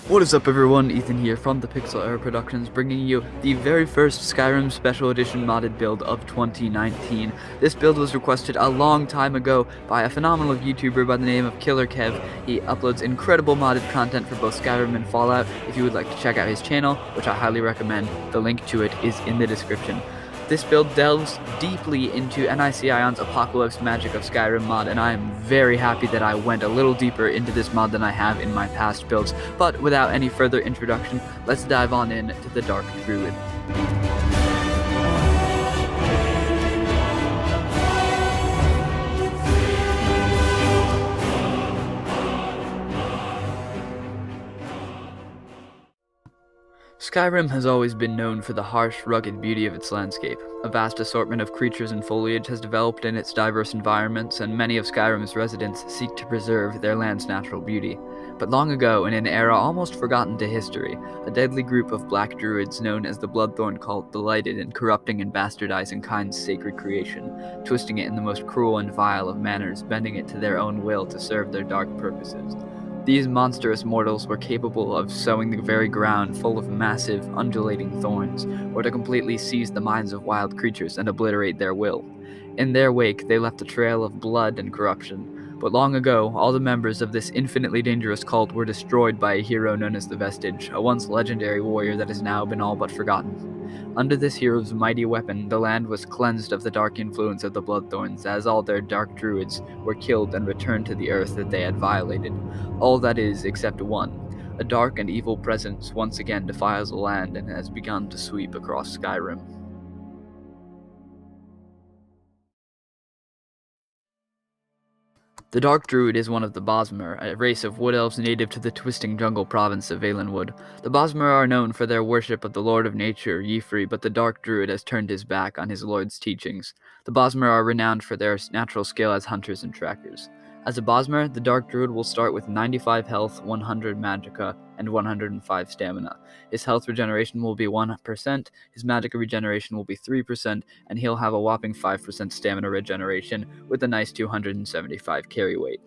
What is up everyone, Ethan here from the PixelArrowProductions, bringing you the very first Skyrim Special Edition modded build of 2019. This build was requested a long time ago by a phenomenal YouTuber by the name of KillerKev. He uploads incredible modded content for both Skyrim and Fallout. If you would like to check out his channel, which I highly recommend, the link to it is in the description. This build delves deeply into NIC Ion's Apocalypse Magic of Skyrim mod, and I am very happy that I went a little deeper into this mod than I have in my past builds. But without any further introduction, let's dive on in to the Dark Druid. Skyrim has always been known for the harsh, rugged beauty of its landscape. A vast assortment of creatures and foliage has developed in its diverse environments, and many of Skyrim's residents seek to preserve their land's natural beauty. But long ago, in an era almost forgotten to history, a deadly group of black druids known as the Bloodthorn cult delighted in corrupting and bastardizing kind's sacred creation, twisting it in the most cruel and vile of manners, bending it to their own will to serve their dark purposes. These monstrous mortals were capable of sowing the very ground full of massive, undulating thorns, or to completely seize the minds of wild creatures and obliterate their will. In their wake, they left a trail of blood and corruption. But long ago, all the members of this infinitely dangerous cult were destroyed by a hero known as the Vestige, a once legendary warrior that has now been all but forgotten. Under this hero's mighty weapon, the land was cleansed of the dark influence of the Bloodthorns, as all their dark druids were killed and returned to the earth that they had violated. All that is, except one. A dark and evil presence once again defiles the land and has begun to sweep across Skyrim. The Dark Druid is one of the Bosmer, a race of wood elves native to the twisting jungle province of Valenwood. The Bosmer are known for their worship of the Lord of Nature, Y'ffre, but the Dark Druid has turned his back on his lord's teachings. The Bosmer are renowned for their natural skill as hunters and trackers. As a Bosmer, the Dark Druid will start with 95 health, 100 magicka, and 105 stamina. His health regeneration will be 1%, his magicka regeneration will be 3%, and he'll have a whopping 5% stamina regeneration with a nice 275 carry weight.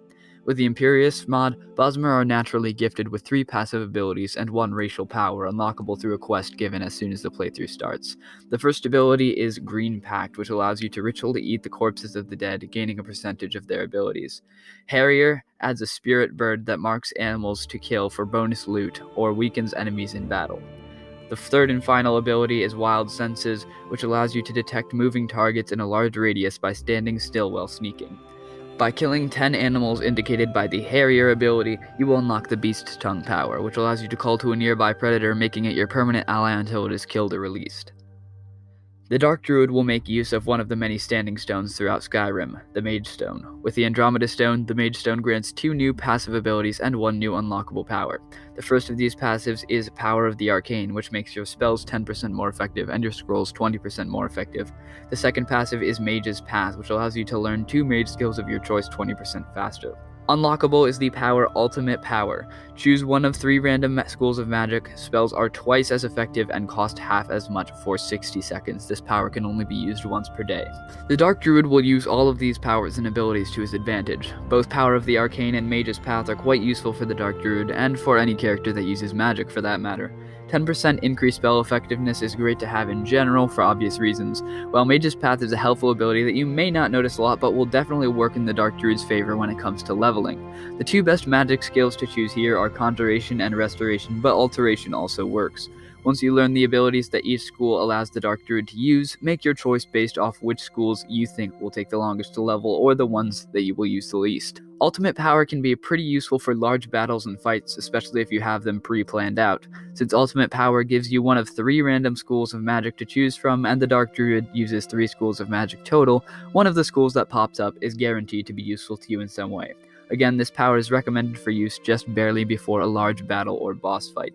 With the Imperious mod, Bosmer are naturally gifted with 3 passive abilities and 1 racial power unlockable through a quest given as soon as the playthrough starts. The first ability is Green Pact, which allows you to ritually eat the corpses of the dead, gaining a percentage of their abilities. Harrier adds a spirit bird that marks animals to kill for bonus loot or weakens enemies in battle. The third and final ability is Wild Senses, which allows you to detect moving targets in a large radius by standing still while sneaking. By killing 10 animals indicated by the Harrier ability, you will unlock the Beast Tongue power, which allows you to call to a nearby predator, making it your permanent ally until it is killed or released. The Dark Druid will make use of one of the many standing stones throughout Skyrim, the Mage Stone. With the Andromeda Stone, the Mage Stone grants 2 new passive abilities and 1 new unlockable power. The first of these passives is Power of the Arcane, which makes your spells 10% more effective and your scrolls 20% more effective. The second passive is Mage's Path, which allows you to learn 2 mage skills of your choice 20% faster. Unlockable is the power Ultimate Power. Choose one of 3 random schools of magic. Spells are twice as effective and cost half as much for 60 seconds. This power can only be used once per day. The Dark Druid will use all of these powers and abilities to his advantage. Both Power of the Arcane and Mage's Path are quite useful for the Dark Druid, and for any character that uses magic for that matter. 10% increased spell effectiveness is great to have in general for obvious reasons, while Mage's Path is a helpful ability that you may not notice a lot but will definitely work in the Dark Druid's favor when it comes to leveling. The 2 best magic skills to choose here are Conjuration and Restoration, but Alteration also works. Once you learn the abilities that each school allows the Dark Druid to use, make your choice based off which schools you think will take the longest to level or the ones that you will use the least. Ultimate Power can be pretty useful for large battles and fights, especially if you have them pre-planned out. Since Ultimate Power gives you one of 3 random schools of magic to choose from, and the Dark Druid uses 3 schools of magic total, one of the schools that pops up is guaranteed to be useful to you in some way. Again, this power is recommended for use just barely before a large battle or boss fight.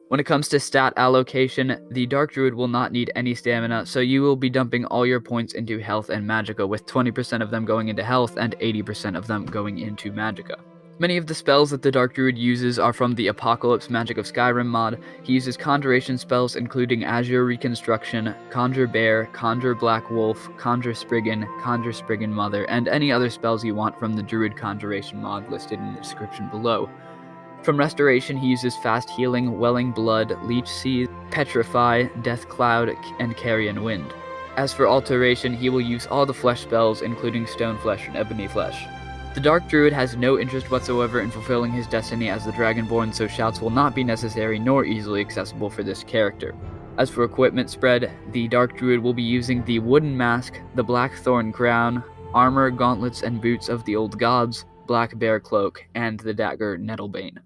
When it comes to stat allocation, the Dark Druid will not need any stamina, so you will be dumping all your points into health and magicka, with 20% of them going into health and 80% of them going into magicka. Many of the spells that the Dark Druid uses are from the Apocalypse Magic of Skyrim mod. He uses conjuration spells including Azure Reconstruction, Conjure Bear, Conjure Black Wolf, Conjure Spriggan Mother, and any other spells you want from the Druid Conjuration mod listed in the description below. From Restoration, he uses Fast Healing, Welling Blood, Leech Seed, Petrify, Death Cloud, and Carrion Wind. As for Alteration, he will use all the flesh spells including Stone Flesh and Ebony Flesh. The Dark Druid has no interest whatsoever in fulfilling his destiny as the Dragonborn, so shouts will not be necessary nor easily accessible for this character. As for equipment spread, the Dark Druid will be using the Wooden Mask, the Blackthorn Crown, Armor, Gauntlets, and Boots of the Old Gods, Black Bear Cloak, and the Dagger Nettlebane.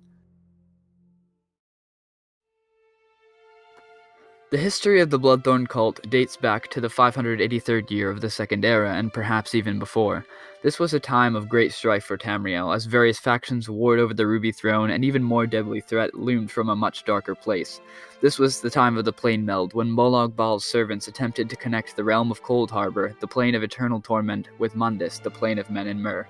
The history of the Bloodthorn cult dates back to the 583rd year of the Second Era, and perhaps even before. This was a time of great strife for Tamriel, as various factions warred over the Ruby Throne, and even more deadly threat loomed from a much darker place. This was the time of the Plane Meld, when Molag Bal's servants attempted to connect the realm of Cold Harbor, the Plane of Eternal Torment, with Mundus, the Plane of Men and Myr.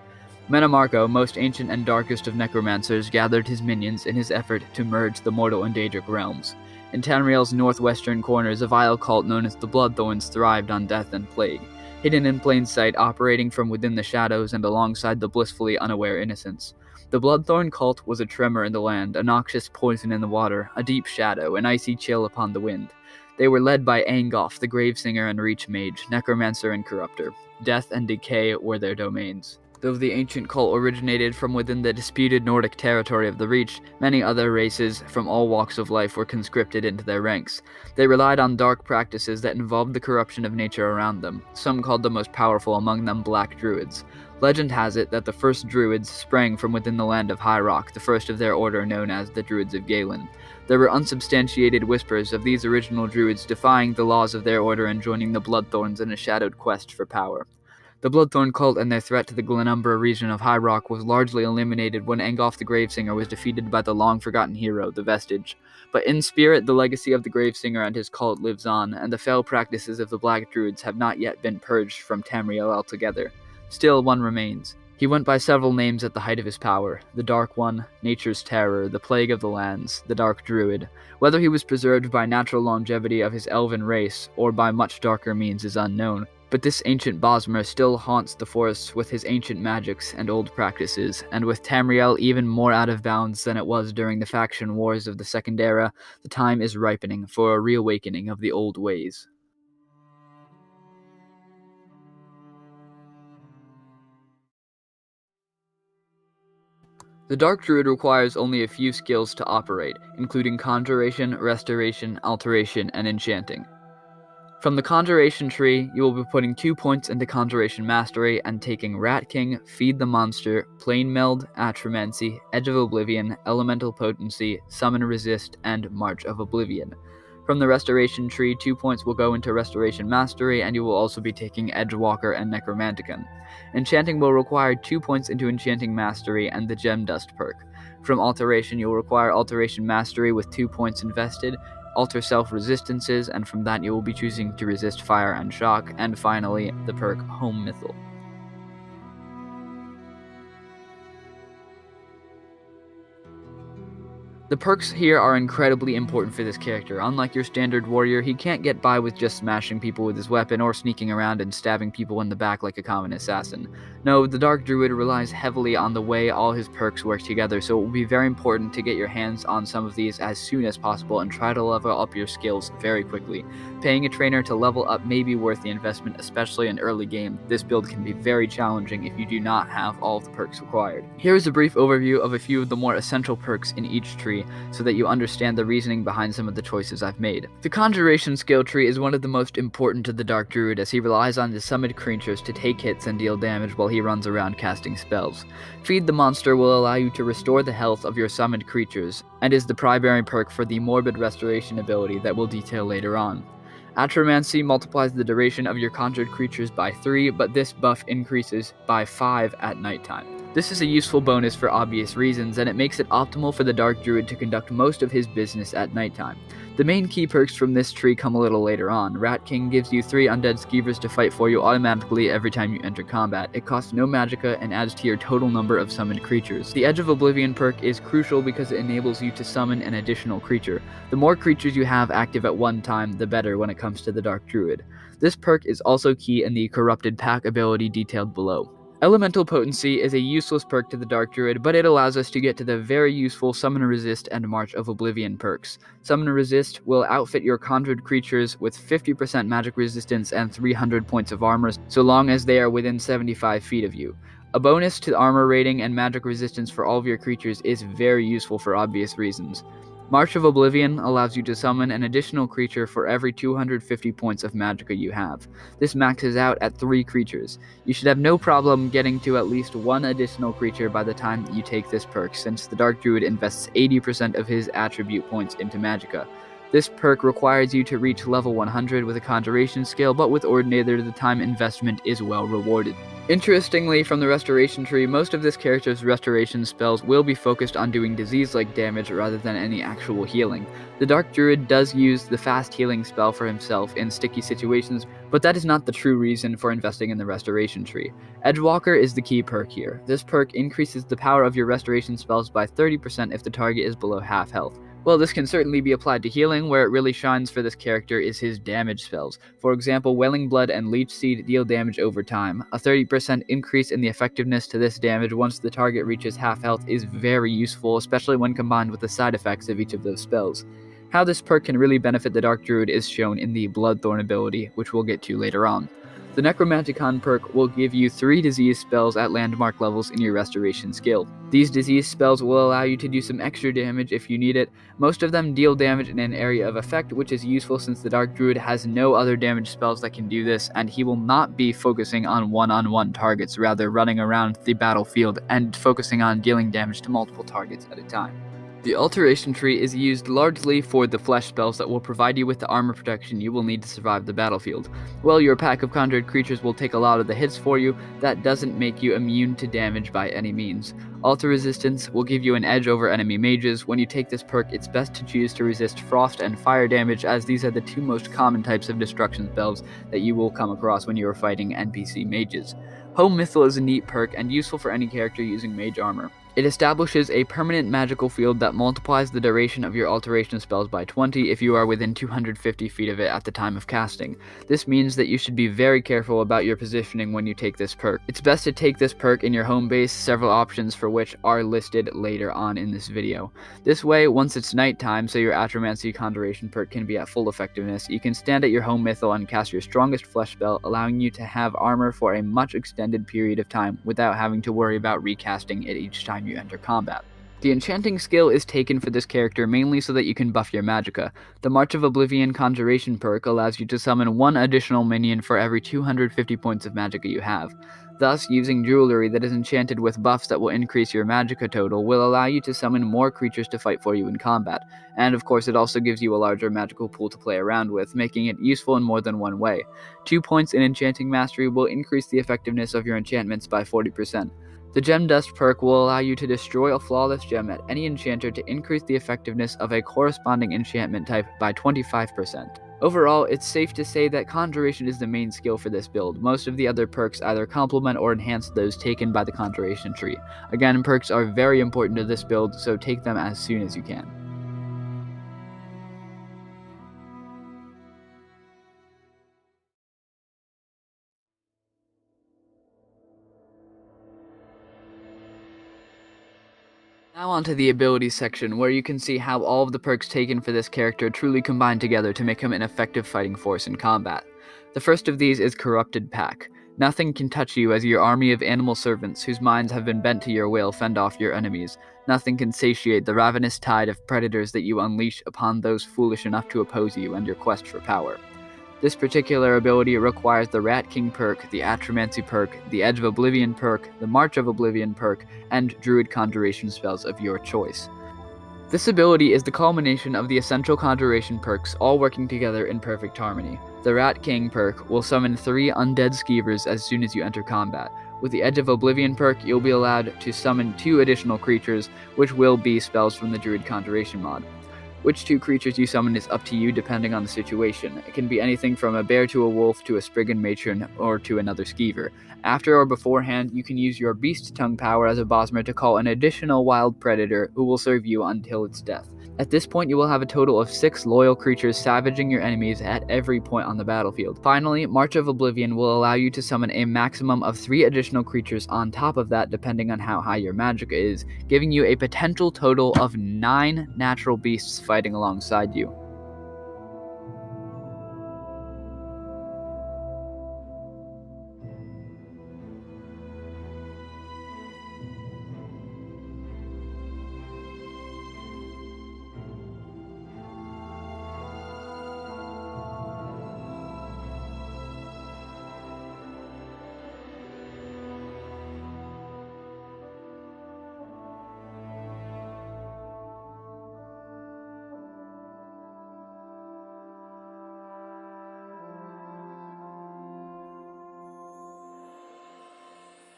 Menamarco, most ancient and darkest of necromancers, gathered his minions in his effort to merge the mortal and Daedric realms. In Tamriel's northwestern corners, a vile cult known as the Bloodthorns thrived on death and plague, hidden in plain sight, operating from within the shadows and alongside the blissfully unaware innocents. The Bloodthorn cult was a tremor in the land, a noxious poison in the water, a deep shadow, an icy chill upon the wind. They were led by Angoth, the Gravesinger and Reach Mage, Necromancer and Corrupter. Death and decay were their domains. Though the ancient cult originated from within the disputed Nordic territory of the Reach, many other races from all walks of life were conscripted into their ranks. They relied on dark practices that involved the corruption of nature around them. Some called the most powerful among them Black Druids. Legend has it that the first Druids sprang from within the land of High Rock, the first of their order known as the Druids of Galen. There were unsubstantiated whispers of these original Druids defying the laws of their order and joining the Bloodthorns in a shadowed quest for power. The Bloodthorn cult and their threat to the Glenumbra region of High Rock was largely eliminated when Angoth the Gravesinger was defeated by the long-forgotten hero, the Vestige. But in spirit, the legacy of the Gravesinger and his cult lives on, and the fell practices of the Black Druids have not yet been purged from Tamriel altogether. Still, one remains. He went by several names at the height of his power: the Dark One, Nature's Terror, the Plague of the Lands, the Dark Druid. Whether he was preserved by natural longevity of his elven race, or by much darker means is unknown. But this ancient Bosmer still haunts the forests with his ancient magics and old practices, and with Tamriel even more out of bounds than it was during the faction wars of the Second Era, the time is ripening for a reawakening of the old ways. The Dark Druid requires only a few skills to operate, including Conjuration, Restoration, Alteration, and Enchanting. From the Conjuration tree, you will be putting 2 points into Conjuration Mastery and taking Rat King, Feed the Monster, Plane Meld, Atromancy, Edge of Oblivion, Elemental Potency, Summon Resist, and March of Oblivion. From the Restoration tree, 2 points will go into Restoration Mastery, and you will also be taking Edgewalker and Necromanticon. Enchanting will require 2 points into Enchanting Mastery and the Gem Dust perk. From Alteration, you will require Alteration Mastery with 2 points invested, Alter Self Resistances, and from that you will be choosing to resist Fire and Shock, and finally, the perk Home Mythal. The perks here are incredibly important for this character. Unlike your standard warrior, he can't get by with just smashing people with his weapon or sneaking around and stabbing people in the back like a common assassin. No, the Dark Druid relies heavily on the way all his perks work together, so it will be very important to get your hands on some of these as soon as possible and try to level up your skills very quickly. Paying a trainer to level up may be worth the investment, especially in early game. This build can be very challenging if you do not have all of the perks required. Here is a brief overview of a few of the more essential perks in each tree, so that you understand the reasoning behind some of the choices I've made. The Conjuration skill tree is one of the most important to the Dark Druid, as he relies on his summoned creatures to take hits and deal damage while he runs around casting spells. Feed the Monster will allow you to restore the health of your summoned creatures, and is the primary perk for the Morbid Restoration ability that we'll detail later on. Atromancy multiplies the duration of your conjured creatures by 3, but this buff increases by 5 at nighttime. This is a useful bonus for obvious reasons, and it makes it optimal for the Dark Druid to conduct most of his business at nighttime. The main key perks from this tree come a little later on. Rat King gives you 3 undead skeevers to fight for you automatically every time you enter combat. It costs no magicka and adds to your total number of summoned creatures. The Edge of Oblivion perk is crucial because it enables you to summon an additional creature. The more creatures you have active at one time, the better when it comes to the Dark Druid. This perk is also key in the Corrupted Pack ability detailed below. Elemental Potency is a useless perk to the Dark Druid, but it allows us to get to the very useful Summon Resist and March of Oblivion perks. Summon Resist will outfit your conjured creatures with 50% magic resistance and 300 points of armor, so long as they are within 75 feet of you. A bonus to armor rating and magic resistance for all of your creatures is very useful for obvious reasons. March of Oblivion allows you to summon an additional creature for every 250 points of magicka you have. This maxes out at 3 creatures. You should have no problem getting to at least 1 additional creature by the time you take this perk, since the Dark Druid invests 80% of his attribute points into magicka. This perk requires you to reach level 100 with a conjuration skill, but with Ordinator the time investment is well rewarded. Interestingly, from the restoration tree, most of this character's restoration spells will be focused on doing disease-like damage rather than any actual healing. The Dark Druid does use the fast healing spell for himself in sticky situations, but that is not the true reason for investing in the restoration tree. Edgewalker is the key perk here. This perk increases the power of your restoration spells by 30% if the target is below half health. Well, this can certainly be applied to healing. Where it really shines for this character is his damage spells. For example, Welling Blood and Leech Seed deal damage over time. A 30% increase in the effectiveness to this damage once the target reaches half health is very useful, especially when combined with the side effects of each of those spells. How this perk can really benefit the Dark Druid is shown in the Bloodthorn ability, which we'll get to later on. The Necromanticon perk will give you 3 disease spells at landmark levels in your restoration skill. These disease spells will allow you to do some extra damage if you need it. Most of them deal damage in an area of effect, which is useful since the Dark Druid has no other damage spells that can do this, and he will not be focusing on one-on-one targets, rather running around the battlefield and focusing on dealing damage to multiple targets at a time. The Alteration Tree is used largely for the flesh spells that will provide you with the armor protection you will need to survive the battlefield. While your pack of conjured creatures will take a lot of the hits for you, that doesn't make you immune to damage by any means. Alter Resistance will give you an edge over enemy mages. When you take this perk, it's best to choose to resist frost and fire damage, as these are the 2 most common types of destruction spells that you will come across when you are fighting NPC mages. Home Mythal is a neat perk and useful for any character using mage armor. It establishes a permanent magical field that multiplies the duration of your alteration spells by 20 if you are within 250 feet of it at the time of casting. This means that you should be very careful about your positioning when you take this perk. It's best to take this perk in your home base, several options for which are listed later on in this video. This way, once it's nighttime, so your Atromancy Conjuration perk can be at full effectiveness, you can stand at your home mythal and cast your strongest flesh spell, allowing you to have armor for a much extended period of time without having to worry about recasting it each time you enter combat. The enchanting skill is taken for this character mainly so that you can buff your magicka. The March of Oblivion Conjuration perk allows you to summon 1 additional minion for every 250 points of magicka you have. Thus, using jewelry that is enchanted with buffs that will increase your magicka total will allow you to summon more creatures to fight for you in combat. And of course, it also gives you a larger magical pool to play around with, making it useful in more than one way. 2 points in Enchanting Mastery will increase the effectiveness of your enchantments by 40%. The Gem Dust perk will allow you to destroy a flawless gem at any enchanter to increase the effectiveness of a corresponding enchantment type by 25%. Overall, it's safe to say that Conjuration is the main skill for this build. Most of the other perks either complement or enhance those taken by the Conjuration tree. Again, perks are very important to this build, so take them as soon as you can. Now onto the abilities section, where you can see how all of the perks taken for this character truly combine together to make him an effective fighting force in combat. The first of these is Corrupted Pack. Nothing can touch you as your army of animal servants whose minds have been bent to your will fend off your enemies. Nothing can satiate the ravenous tide of predators that you unleash upon those foolish enough to oppose you and your quest for power. This particular ability requires the Rat King perk, the Atromancy perk, the Edge of Oblivion perk, the March of Oblivion perk, and Druid Conjuration spells of your choice. This ability is the culmination of the essential conjuration perks all working together in perfect harmony. The Rat King perk will summon 3 undead skeevers as soon as you enter combat. With the Edge of Oblivion perk, you'll be allowed to summon 2 additional creatures, which will be spells from the Druid Conjuration mod. Which 2 creatures you summon is up to you depending on the situation. It can be anything from a bear to a wolf to a Spriggan matron or to another skeever. After or beforehand, you can use your Beast Tongue power as a Bosmer to call an additional wild predator who will serve you until its death. At this point, you will have a total of 6 loyal creatures savaging your enemies at every point on the battlefield. Finally, March of Oblivion will allow you to summon a maximum of 3 additional creatures on top of that depending on how high your magic is, giving you a potential total of 9 natural beasts fighting alongside you.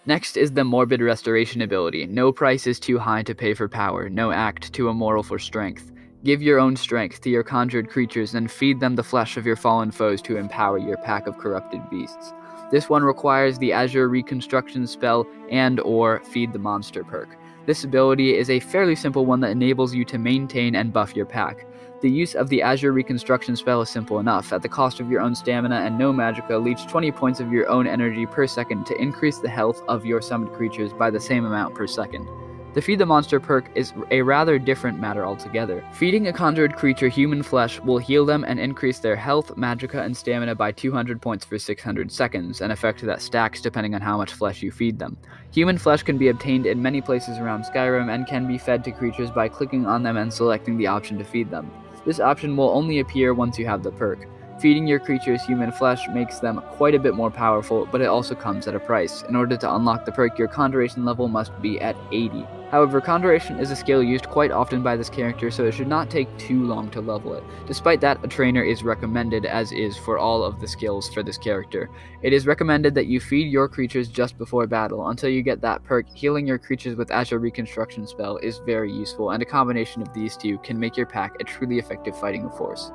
Next is the Morbid Restoration ability. No price is too high to pay for power, no act too immoral for strength. Give your own strength to your conjured creatures and feed them the flesh of your fallen foes to empower your pack of corrupted beasts. This one requires the Azure Reconstruction spell and or Feed the Monster perk. This ability is a fairly simple one that enables you to maintain and buff your pack. The use of the Azure Reconstruction spell is simple enough. At the cost of your own stamina and no magicka, leech 20 points of your own energy per second to increase the health of your summoned creatures by the same amount per second. The Feed the Monster perk is a rather different matter altogether. Feeding a conjured creature human flesh will heal them and increase their health, magicka, and stamina by 200 points for 600 seconds, an effect that stacks depending on how much flesh you feed them. Human flesh can be obtained in many places around Skyrim and can be fed to creatures by clicking on them and selecting the option to feed them. This option will only appear once you have the perk. Feeding your creatures human flesh makes them quite a bit more powerful, but it also comes at a price. In order to unlock the perk, your conjuration level must be at 80. However, conjuration is a skill used quite often by this character, so it should not take too long to level it. Despite that, a trainer is recommended, as is for all of the skills for this character. It is recommended that you feed your creatures just before battle. Until you get that perk, healing your creatures with Azure Reconstruction spell is very useful, and a combination of these two can make your pack a truly effective fighting force.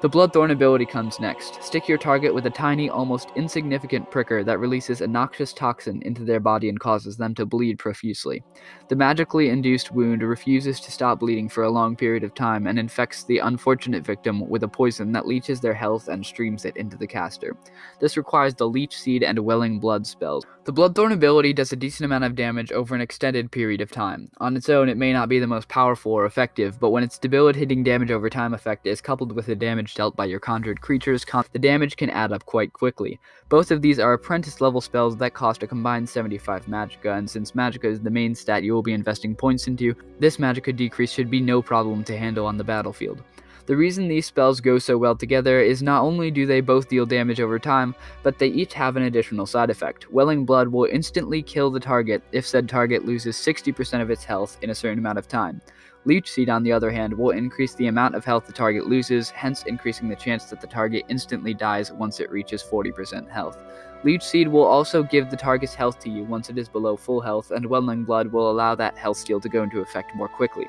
The Bloodthorn ability comes next. Stick your target with a tiny, almost insignificant pricker that releases a noxious toxin into their body and causes them to bleed profusely. The magically induced wound refuses to stop bleeding for a long period of time and infects the unfortunate victim with a poison that leeches their health and streams it into the caster. This requires the Leech Seed and Welling Blood spells. The Bloodthorn ability does a decent amount of damage over an extended period of time. On its own, it may not be the most powerful or effective, but when its debilitating damage over time effect is coupled with the damage dealt by your conjured creatures, the damage can add up quite quickly. Both of these are apprentice level spells that cost a combined 75 magicka, and since magicka is the main stat you will be investing points into, this magicka decrease should be no problem to handle on the battlefield. The reason these spells go so well together is not only do they both deal damage over time, but they each have an additional side effect. Welling Blood will instantly kill the target if said target loses 60% of its health in a certain amount of time. Leech Seed, on the other hand, will increase the amount of health the target loses, hence increasing the chance that the target instantly dies once it reaches 40% health. Leech Seed will also give the target's health to you once it is below full health, and Welling Blood will allow that health steal to go into effect more quickly.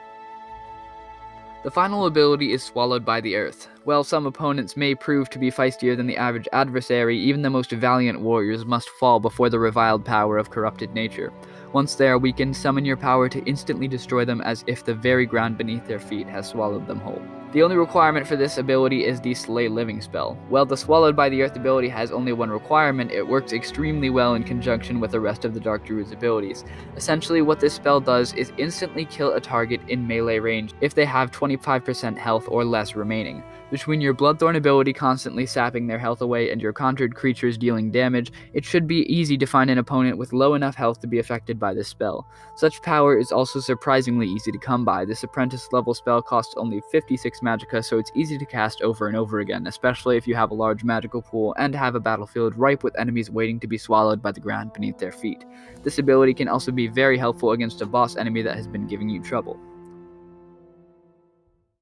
The final ability is Swallowed by the Earth. While some opponents may prove to be feistier than the average adversary, even the most valiant warriors must fall before the reviled power of corrupted nature. Once there, weaken, summon your power to instantly destroy them as if the very ground beneath their feet has swallowed them whole. The only requirement for this ability is the Slay Living spell. While the Swallowed by the Earth ability has only one requirement, it works extremely well in conjunction with the rest of the Dark Druid's abilities. Essentially, what this spell does is instantly kill a target in melee range if they have 25% health or less remaining. Between your Bloodthorn ability constantly sapping their health away and your conjured creatures dealing damage, it should be easy to find an opponent with low enough health to be affected by this spell. Such power is also surprisingly easy to come by. This apprentice level spell costs only 56 magicka, so it's easy to cast over and over again, especially if you have a large magical pool and have a battlefield ripe with enemies waiting to be swallowed by the ground beneath their feet. This ability can also be very helpful against a boss enemy that has been giving you trouble.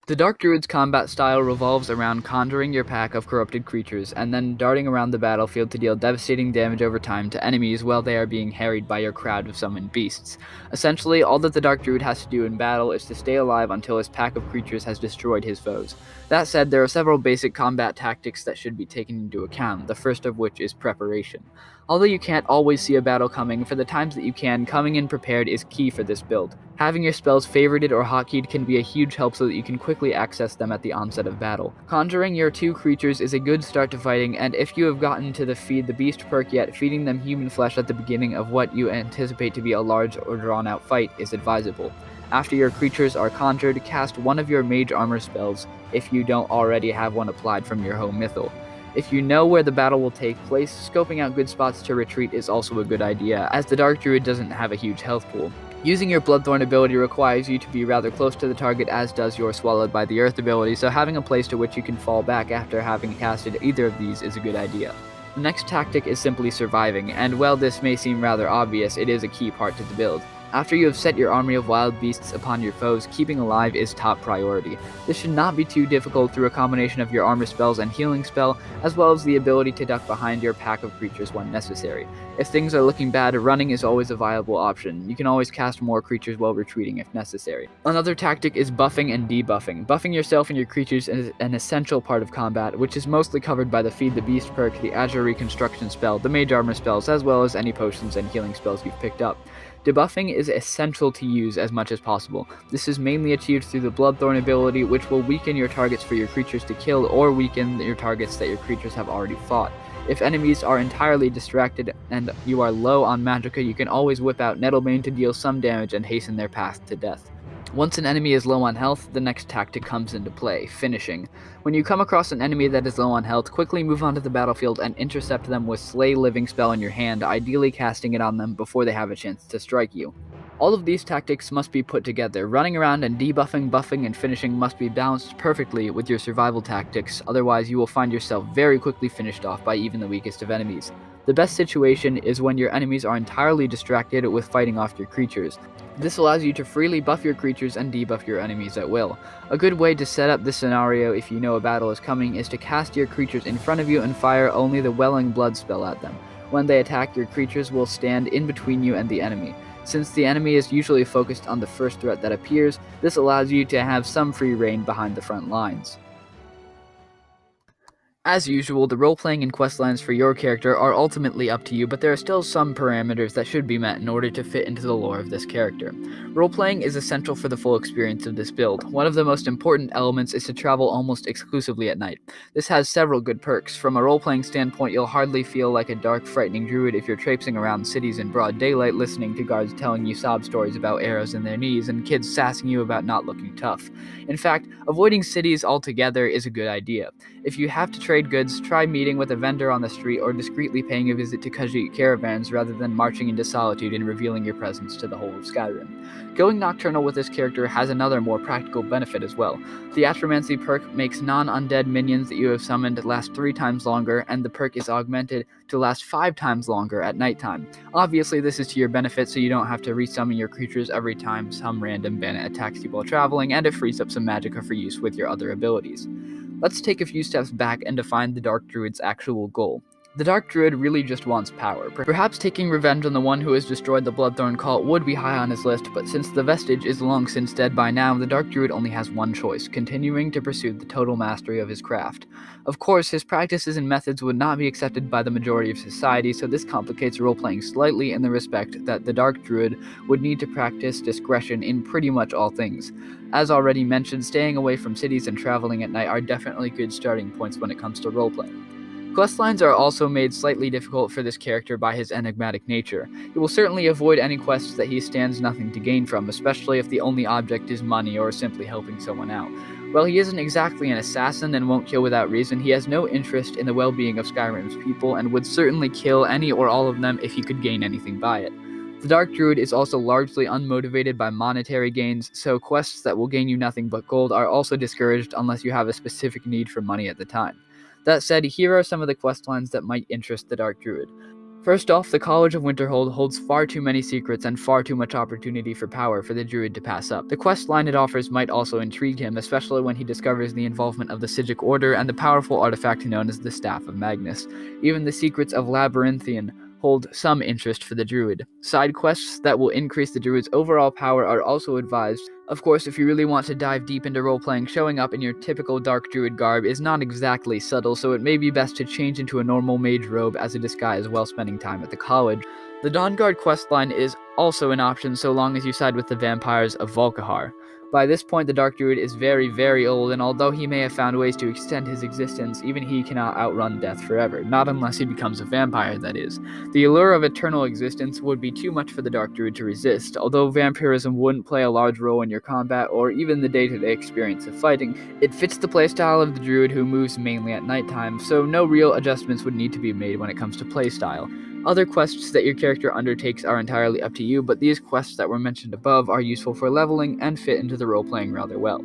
The Dark Druid's combat style revolves around conjuring your pack of corrupted creatures and then darting around the battlefield to deal devastating damage over time to enemies while they are being harried by your crowd of summoned beasts. Essentially, all that the Dark Druid has to do in battle is to stay alive until his pack of creatures has destroyed his foes. That said, there are several basic combat tactics that should be taken into account, the first of which is preparation. Although you can't always see a battle coming, for the times that you can, coming in prepared is key for this build. Having your spells favorited or hotkeyed can be a huge help so that you can quickly access them at the onset of battle. Conjuring your 2 creatures is a good start to fighting, and if you have gotten to the Feed the Beast perk yet, feeding them human flesh at the beginning of what you anticipate to be a large or drawn-out fight is advisable. After your creatures are conjured, cast one of your mage armor spells, if you don't already have one applied from your home mythal. If you know where the battle will take place, scoping out good spots to retreat is also a good idea, as the Dark Druid doesn't have a huge health pool. Using your Bloodthorn ability requires you to be rather close to the target, as does your Swallowed by the Earth ability, so having a place to which you can fall back after having casted either of these is a good idea. The next tactic is simply surviving, and while this may seem rather obvious, it is a key part to the build. After you have set your army of wild beasts upon your foes, keeping alive is top priority. This should not be too difficult through a combination of your armor spells and healing spell, as well as the ability to duck behind your pack of creatures when necessary. If things are looking bad, running is always a viable option. You can always cast more creatures while retreating if necessary. Another tactic is buffing and debuffing. Buffing yourself and your creatures is an essential part of combat, which is mostly covered by the Feed the Beast perk, the Azure Reconstruction spell, the Mage Armor spells, as well as any potions and healing spells you've picked up. Debuffing is essential to use as much as possible. This is mainly achieved through the Bloodthorn ability, which will weaken your targets for your creatures to kill or weaken your targets that your creatures have already fought. If enemies are entirely distracted and you are low on magicka, you can always whip out Nettlebane to deal some damage and hasten their path to death. Once an enemy is low on health, the next tactic comes into play, finishing. When you come across an enemy that is low on health, quickly move onto the battlefield and intercept them with Slay Living spell in your hand, ideally casting it on them before they have a chance to strike you. All of these tactics must be put together. Running around and debuffing, buffing, and finishing must be balanced perfectly with your survival tactics, otherwise you will find yourself very quickly finished off by even the weakest of enemies. The best situation is when your enemies are entirely distracted with fighting off your creatures. This allows you to freely buff your creatures and debuff your enemies at will. A good way to set up this scenario if you know a battle is coming is to cast your creatures in front of you and fire only the Welling Blood spell at them. When they attack, your creatures will stand in between you and the enemy. Since the enemy is usually focused on the first threat that appears, this allows you to have some free reign behind the front lines. As usual, the role-playing and questlines for your character are ultimately up to you, but there are still some parameters that should be met in order to fit into the lore of this character. Role-playing is essential for the full experience of this build. One of the most important elements is to travel almost exclusively at night. This has several good perks. From a role-playing standpoint, you'll hardly feel like a dark, frightening druid if you're traipsing around cities in broad daylight listening to guards telling you sob stories about arrows in their knees and kids sassing you about not looking tough. In fact, avoiding cities altogether is a good idea. If you have to trade goods, try meeting with a vendor on the street or discreetly paying a visit to Khajiit caravans rather than marching into solitude and revealing your presence to the whole of Skyrim. Going nocturnal with this character has another more practical benefit as well. The Atromancy perk makes non-undead minions that you have summoned last 3 times longer, and the perk is augmented to last 5 times longer at nighttime. Obviously, this is to your benefit, so you don't have to resummon your creatures every time some random bandit attacks you while traveling, and it frees up some magicka for use with your other abilities. Let's take a few steps back and define the Dark Druid's actual goal. The Dark Druid really just wants power. Perhaps taking revenge on the one who has destroyed the Bloodthorn cult would be high on his list, but since the vestige is long since dead by now, the Dark Druid only has one choice: continuing to pursue the total mastery of his craft. Of course, his practices and methods would not be accepted by the majority of society, so this complicates role-playing slightly in the respect that the Dark Druid would need to practice discretion in pretty much all things. As already mentioned, staying away from cities and traveling at night are definitely good starting points when it comes to role-playing. Questlines are also made slightly difficult for this character by his enigmatic nature. He will certainly avoid any quests that he stands nothing to gain from, especially if the only object is money or simply helping someone out. While he isn't exactly an assassin and won't kill without reason, he has no interest in the well-being of Skyrim's people and would certainly kill any or all of them if he could gain anything by it. The Dark Druid is also largely unmotivated by monetary gains, so quests that will gain you nothing but gold are also discouraged unless you have a specific need for money at the time. That said, here are some of the questlines that might interest the Dark Druid. First off, the College of Winterhold holds far too many secrets and far too much opportunity for power for the Druid to pass up. The questline it offers might also intrigue him, especially when he discovers the involvement of the Psijic Order and the powerful artifact known as the Staff of Magnus. Even the secrets of Labyrinthian hold some interest for the Druid. Side quests that will increase the Druid's overall power are also advised. Of course, if you really want to dive deep into roleplaying, showing up in your typical Dark Druid garb is not exactly subtle, so it may be best to change into a normal mage robe as a disguise while spending time at the college. The Dawnguard questline is also an option so long as you side with the vampires of Volkihar. By this point, the Dark Druid is very, very old, and although he may have found ways to extend his existence, even he cannot outrun death forever, not unless he becomes a vampire, that is. The allure of eternal existence would be too much for the Dark Druid to resist. Although vampirism wouldn't play a large role in your combat or even the day-to-day experience of fighting, it fits the playstyle of the Druid who moves mainly at nighttime, so no real adjustments would need to be made when it comes to playstyle. Other quests that your character undertakes are entirely up to you, but these quests that were mentioned above are useful for leveling and fit into the role-playing rather well.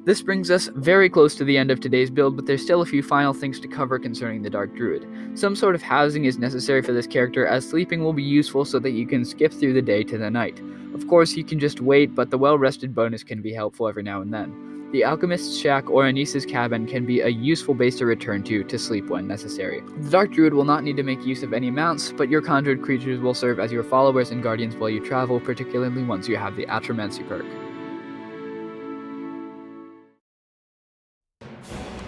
This brings us very close to the end of today's build, but there's still a few final things to cover concerning the Dark Druid. Some sort of housing is necessary for this character, as sleeping will be useful so that you can skip through the day to the night. Of course, you can just wait, but the well-rested bonus can be helpful every now and then. The Alchemist's Shack or Anissa's Cabin can be a useful base to return to sleep when necessary. The Dark Druid will not need to make use of any mounts, but your conjured creatures will serve as your followers and guardians while you travel, particularly once you have the Atromancy perk.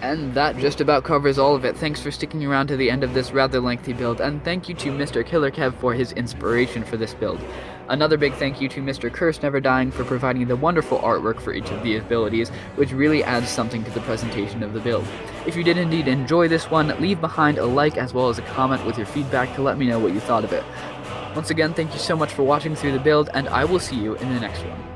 And that just about covers all of it. Thanks for sticking around to the end of this rather lengthy build, and thank you to Mr. KillerKev for his inspiration for this build. Another big thank you to Mr. Curse Never Dying for providing the wonderful artwork for each of the abilities, which really adds something to the presentation of the build. If you did indeed enjoy this one, leave behind a like as well as a comment with your feedback to let me know what you thought of it. Once again, thank you so much for watching through the build, and I will see you in the next one.